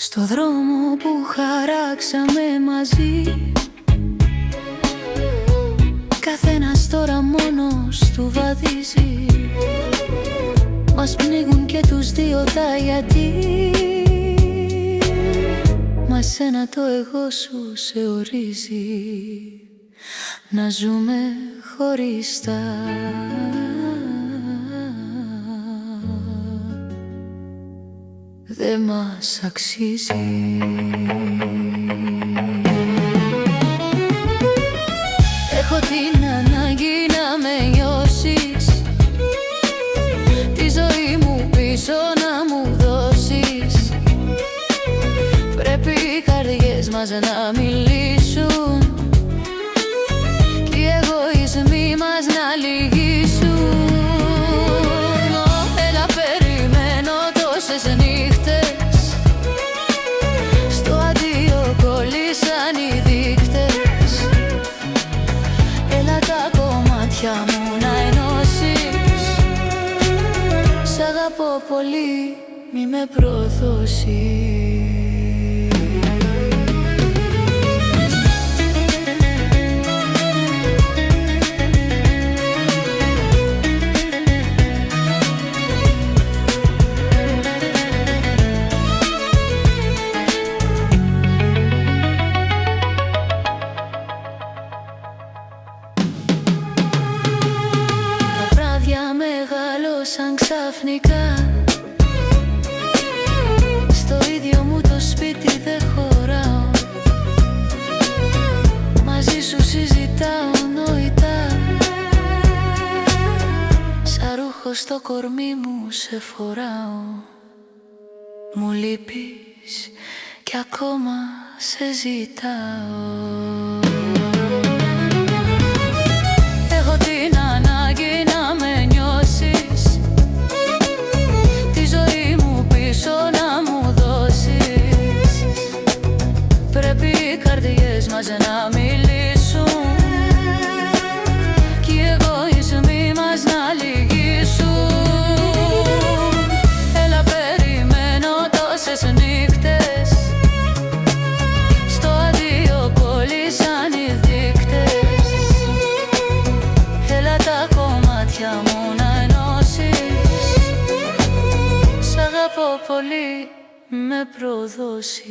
Στο δρόμο που χαράξαμε μαζί, καθένας τώρα μόνος του βαδίζει. Μας πνίγουν και τους δύο τα γιατί, μα σένα το εγώ σου σε ορίζει να ζούμε χωριστά. Δε μας αξίζει. Έχω την ανάγκη να με νιώσεις, τη ζωή μου πίσω να μου δώσεις. Πρέπει οι καρδιές μας να μιλήσουν και οι εγωισμοί μας να λυγίσουν. Έλα περιμένω τόσες νύχτες, στο αντίο κολλήσαν οι δείκτες. Έλα τα κομμάτια μου να ενώσεις, σ' αγαπώ πολύ, μη με προδώσεις. Μεγάλωσαν ξαφνικά, στο ίδιο μου το σπίτι δεν χωράω. Μαζί σου συζητάω νοητά, σαν ρούχο στο κορμί μου σε φοράω. Μου λείπεις κι ακόμα σε ζητάω. Έχω την ανάγκη να με νιώσεις, τη ζωή μου πίσω να μου δώσεις. Πρέπει οι καρδιές μας να μιλήσουν και οι εγωισμοί μας να λυγίσουν. Έλα περιμένω τόσες νύχτες, στο αντίο κολλήσαν οι δείκτες. Έλα τα κομμάτια μου να ενώσεις, σ' αγαπώ πολύ, με προδώσεις.